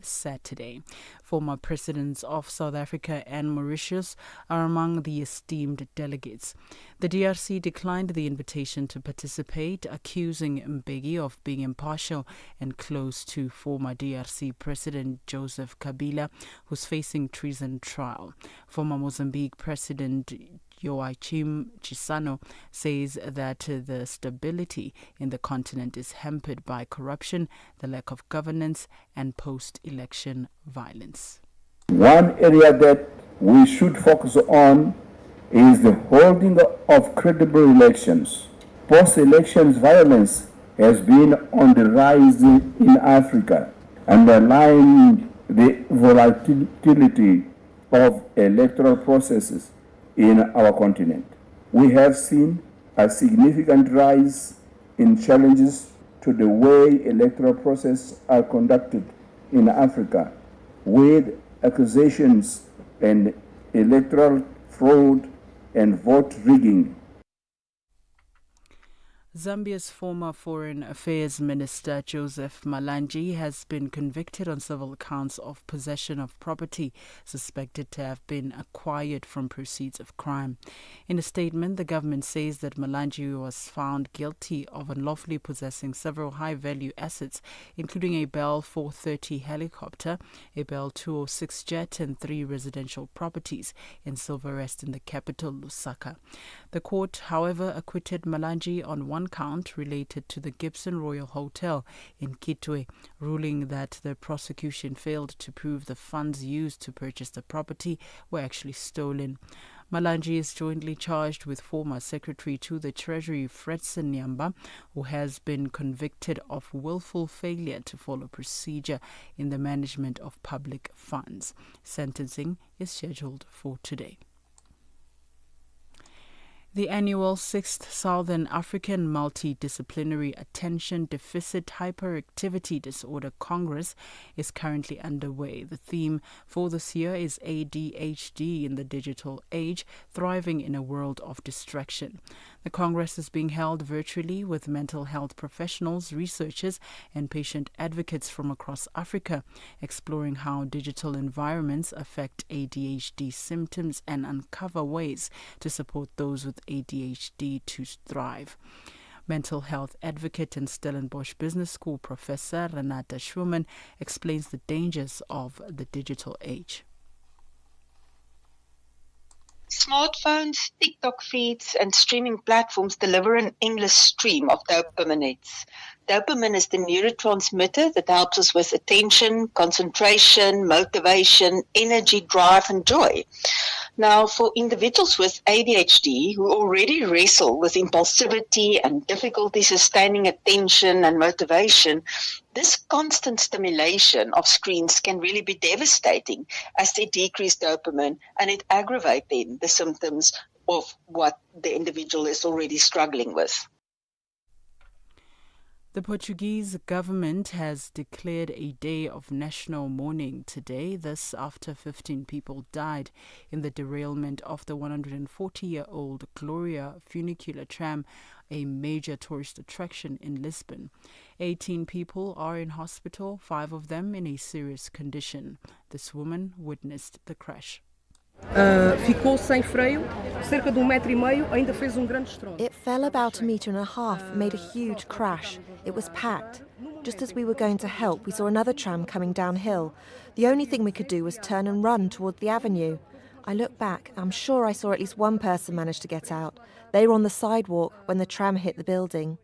Saturday. Former presidents of South Africa and Mauritius are among the esteemed delegates. The DRC declined the invitation to participate, accusing Mbeki of being impartial and close to former DRC President Joseph Kabila, who's facing treason trial. Former Mozambique President Joachim Chissano says that the stability in the continent is hampered by corruption, the lack of governance, and post-election violence. One area that we should focus on is the holding of credible elections. Post-elections violence has been on the rise in Africa, underlying the volatility of electoral processes in our continent. We have seen a significant rise in challenges to the way electoral processes are conducted in Africa, with accusations and electoral fraud and vote rigging. Zambia's former Foreign Affairs Minister Joseph Malanji has been convicted on several counts of possession of property suspected to have been acquired from proceeds of crime. In a statement, the government says that Malanji was found guilty of unlawfully possessing several high-value assets, including a Bell 430 helicopter, a Bell 206 jet, and 3 residential properties in Silverest in the capital, Lusaka. The court, however, acquitted Malanji on one count related to the Gibson Royal Hotel in Kitwe, ruling that the prosecution failed to prove the funds used to purchase the property were actually stolen. Malanji is jointly charged with former Secretary to the Treasury Fredson Nyamba, who has been convicted of willful failure to follow procedure in the management of public funds. Sentencing is scheduled for today. The annual 6th Southern African Multidisciplinary Attention Deficit Hyperactivity Disorder Congress is currently underway. The theme for this year is ADHD in the Digital Age, Thriving in a World of Distraction. The Congress is being held virtually with mental health professionals, researchers, and patient advocates from across Africa, exploring how digital environments affect ADHD symptoms and uncover ways to support those with ADHD to thrive. Mental health advocate and Stellenbosch Business School professor Renata Schumann explains the dangers of the digital age. Smartphones, TikTok feeds, and streaming platforms deliver an endless stream of dopamine hits. Dopamine is the neurotransmitter that helps us with attention, concentration, motivation, energy, drive, and joy. Now, for individuals with ADHD who already wrestle with impulsivity and difficulty sustaining attention and motivation, this constant stimulation of screens can really be devastating as they decrease dopamine and it aggravates then the symptoms of what the individual is already struggling with. The Portuguese government has declared a day of national mourning today. This after 15 people died in the derailment of the 140-year-old Gloria funicular tram, a major tourist attraction in Lisbon. 18 people are in hospital, 5 of them in a serious condition. This woman witnessed the crash. Ficou sem freio, cerca de 1,5 metro, ainda fez grande estrondo. It fell about 1.5 meters and made a huge crash. It was packed. Just as we were going to help, we saw another tram coming downhill. The only thing we could do was turn and run toward the avenue. I looked back. I'm sure I saw at least one person manage to get out. They were on the sidewalk when the tram hit the building.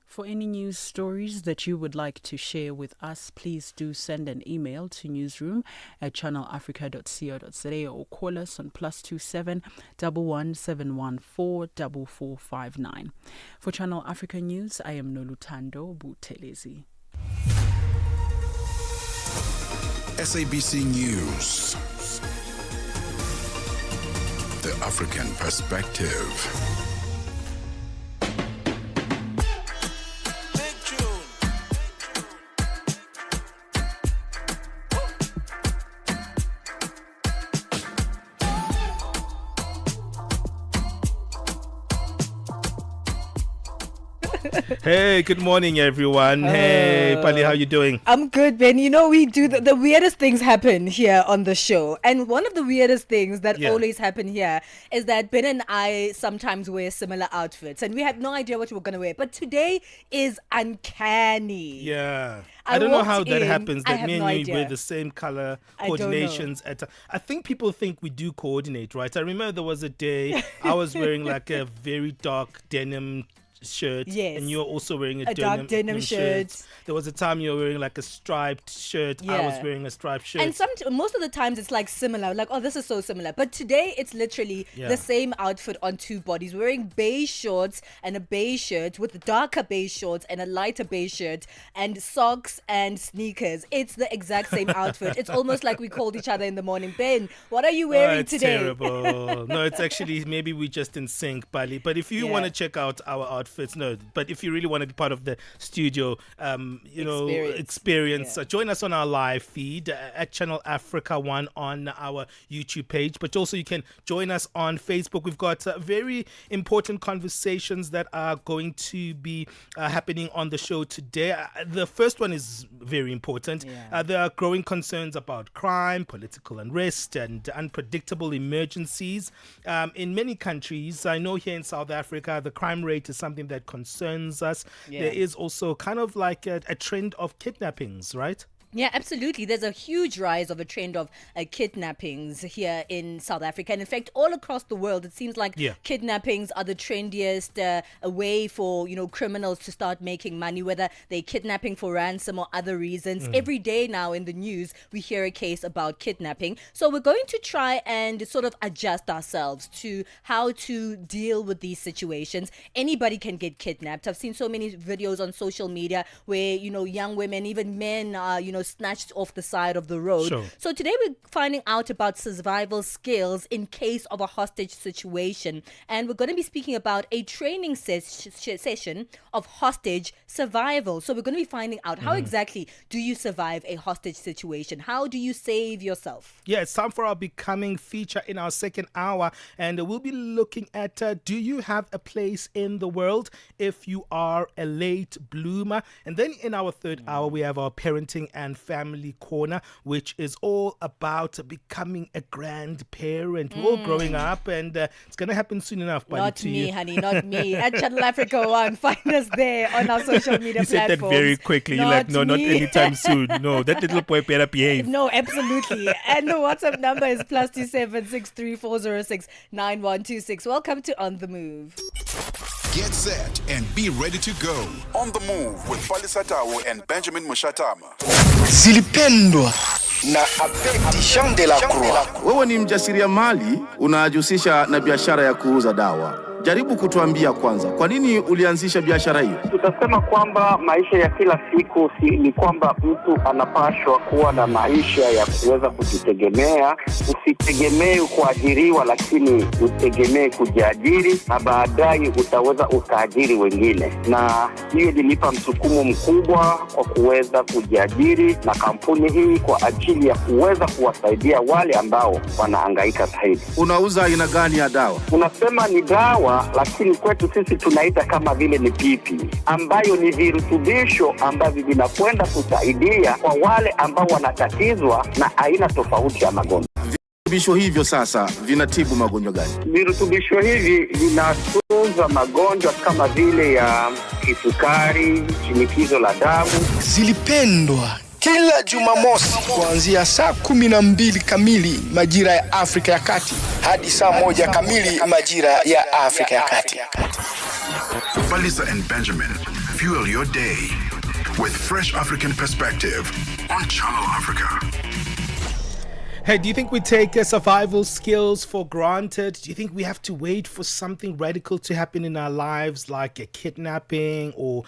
For any news stories that you would like to share with us, please do send an email to newsroom@channelafrica.co.za or call us on +27 11 714 4459. For Channel Africa News, I am Nolutando Buthelezi. SABC News. The African Perspective. Hey, good morning, everyone. Hey, Pali, how you doing? I'm good, Ben. You know, we do the weirdest things happen here on the show. And one of the weirdest things that always happen here is that Ben and I sometimes wear similar outfits. And we had no idea what we were going to wear. But today is uncanny. Yeah. I don't know how that happens, that me and you wear the same color coordinations. I think people think we do coordinate, right? I remember there was a day I was wearing like a very dark denim shirt, and you're also wearing a dark denim shirt. There was a time you were wearing like a striped shirt. I was wearing a striped shirt. And most of the times it's like similar, like, oh, this is so similar. But today it's literally the same outfit on two bodies. We're wearing beige shorts and a beige shirt with darker beige shorts and a lighter beige shirt and socks and sneakers. It's the exact same outfit. It's almost like we called each other in the morning. Ben, what are you wearing today? Terrible. No, it's actually maybe we just in sync, Bali. But if you want to check out our outfits, but if you really want to be part of the studio experience, join us on our live feed at Channel Africa 1 on our YouTube page, but also you can join us on Facebook. We've got very important conversations that are going to be happening on the show today. The first one is very important. There are growing concerns about crime, political unrest, and unpredictable emergencies in many countries. I know here in South Africa the crime rate is something that concerns us. There is also kind of like a trend of kidnappings, right? Yeah, absolutely. There's a huge rise of a trend of kidnappings here in South Africa. And in fact, all across the world, it seems like kidnappings are the trendiest way for, criminals to start making money, whether they're kidnapping for ransom or other reasons. Every day now in the news, we hear a case about kidnapping. So we're going to try and sort of adjust ourselves to how to deal with these situations. Anybody can get kidnapped. I've seen so many videos on social media where, young women, even men are, snatched off the side of the road. Sure. So today we're finding out about survival skills in case of a hostage situation. And we're going to be speaking about a training session of hostage survival. So we're going to be finding out how exactly do you survive a hostage situation? How do you save yourself? Yeah, it's time for our Becoming feature in our second hour. And we'll be looking at, do you have a place in the world if you are a late bloomer? And then in our third hour, we have our Parenting and Family Corner, which is all about becoming a grandparent. We're all growing up, and it's going to happen soon enough. Not me, honey, not me. At Channel Africa 1, find us there on our social media platforms. You said that very quickly. You're like, no, not anytime soon. No, that little boy better behave. No, absolutely. And the WhatsApp number is +27 63406 9126. Welcome to On The Move. Get set and be ready to go. On the Move with Palesa and Benjamin Moshatama. Zilipendwa na Abedi Jean de la Croix. Wewe ni mjasiriamali unajihusisha na biashara ya kuuza dawa. Jaribu kutuambia kwanza, kwa nini ulianzisha biashara hiyo? Tutasema kwamba maisha ya kila siku ni kwamba mtu anapaswa kuwa na maisha ya kuweza kujitegemea. Usitegemee kuajiriwa, lakini utegemee kujiajiri, na baadaye utaweza ukaajiri wengine. Na hiyo ilinipa msukumo mkubwa kwa kuweza kujiajiri na kampuni hii kwa ajili ya kuweza kuwasaidia wale ambao wanahangaika zaidi. Unauza aina gani ya dawa? Unasema ni dawa, lakini kwetu sisi tunaita kama vile ni pipi, ambayo ni virutubisho ambavyo vinakwenda kusaidia kwa wale ambao wanatatizwa na aina tofauti ya magonjwa. Virutubisho hivyo sasa vinatibu magonjwa gani? Virutubisho hivi vinatunza magonjwa kama vile ya kisukari, shinikizo la damu. Zilipendwa kila Jumamosi kuanzia saa 12 kamili majira ya Afrika ya Kati hadi saa 1 kamili majira ya Afrika ya Kati. Palesa and Benjamin, fuel your day with fresh African perspective on Channel Africa. Hey, do you think we take survival skills for granted? Do you think we have to wait for something radical to happen in our lives, like a kidnapping or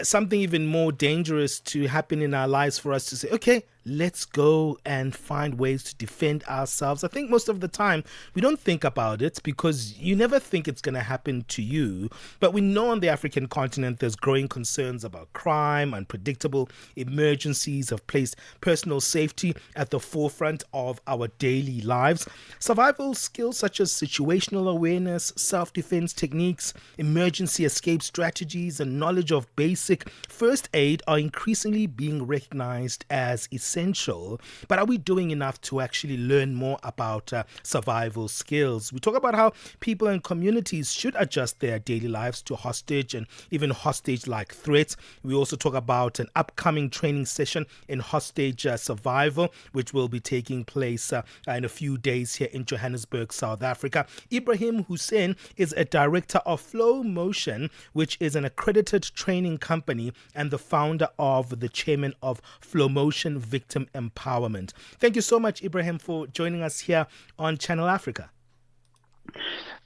something even more dangerous to happen in our lives for us to say, okay, let's go and find ways to defend ourselves? I think most of the time we don't think about it because you never think it's going to happen to you. But we know on the African continent there's growing concerns about crime, unpredictable emergencies have placed personal safety at the forefront of of our daily lives. Survival skills such as situational awareness, self-defense techniques, emergency escape strategies, and knowledge of basic first aid are increasingly being recognized as essential. But are we doing enough to actually learn more about survival skills? We talk about how people and communities should adjust their daily lives to hostage and even hostage-like threats. We also talk about an upcoming training session in hostage survival, which will be taking place in a few days here in Johannesburg, South Africa. Ibrahim Hussein is a director of Flow Motion, which is an accredited training company, and the founder of the chairman of Flow Motion Victim Empowerment. Thank you so much, Ibrahim, for joining us here on Channel Africa.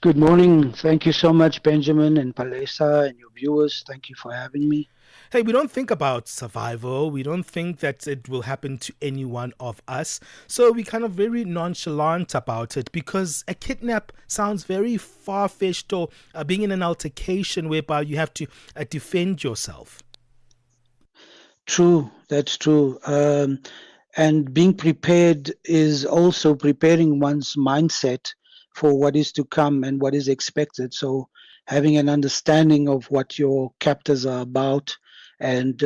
Good morning. Thank you so much, Benjamin and Palesa and your viewers. Thank you for having me. Hey, we don't think about survival. We don't think that it will happen to any one of us. So we kind of very nonchalant about it because a kidnap sounds very far-fetched, or being in an altercation whereby you have to defend yourself. True, that's true. And being prepared is also preparing one's mindset for what is to come and what is expected. So having an understanding of what your captors are about and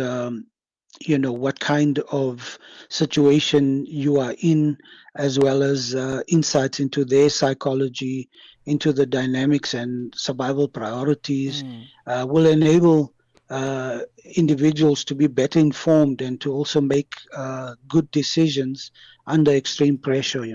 what kind of situation you are in, as well as insights into their psychology, into the dynamics and survival priorities, will enable individuals to be better informed and to also make good decisions under extreme pressure,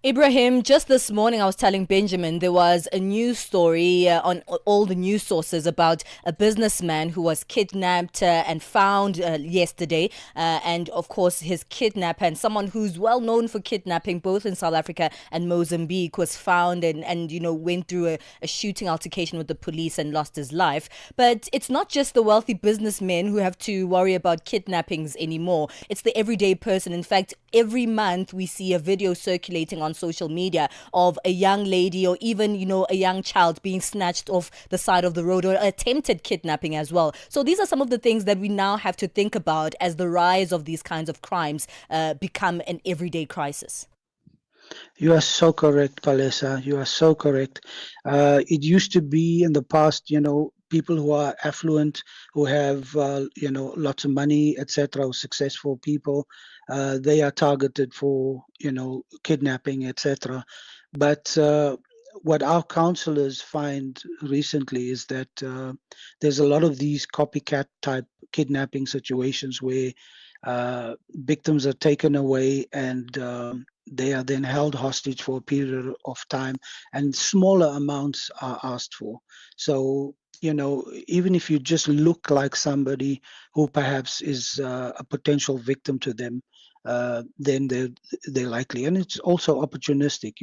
Ibrahim, just this morning I was telling Benjamin there was a news story on all the news sources about a businessman who was kidnapped and found yesterday. And of course, his kidnapper, and someone who's well known for kidnapping both in South Africa and Mozambique, was found and went through a shooting altercation with the police and lost his life. But it's not just the wealthy businessmen who have to worry about kidnappings anymore. It's the everyday person. In fact, every month we see a video circulating on social media of a young lady or even, a young child being snatched off the side of the road, or attempted kidnapping as well. So these are some of the things that we now have to think about as the rise of these kinds of crimes become an everyday crisis. You are so correct, Palesa. You are so correct. It used to be in the past, people who are affluent, who have, lots of money, etc., or successful people, they are targeted for, kidnapping, etc. But what our counselors find recently is that there's a lot of these copycat type kidnapping situations where victims are taken away and they are then held hostage for a period of time, and smaller amounts are asked for. So, even if you just look like somebody who perhaps is a potential victim to them, then they're likely. And it's also opportunistic,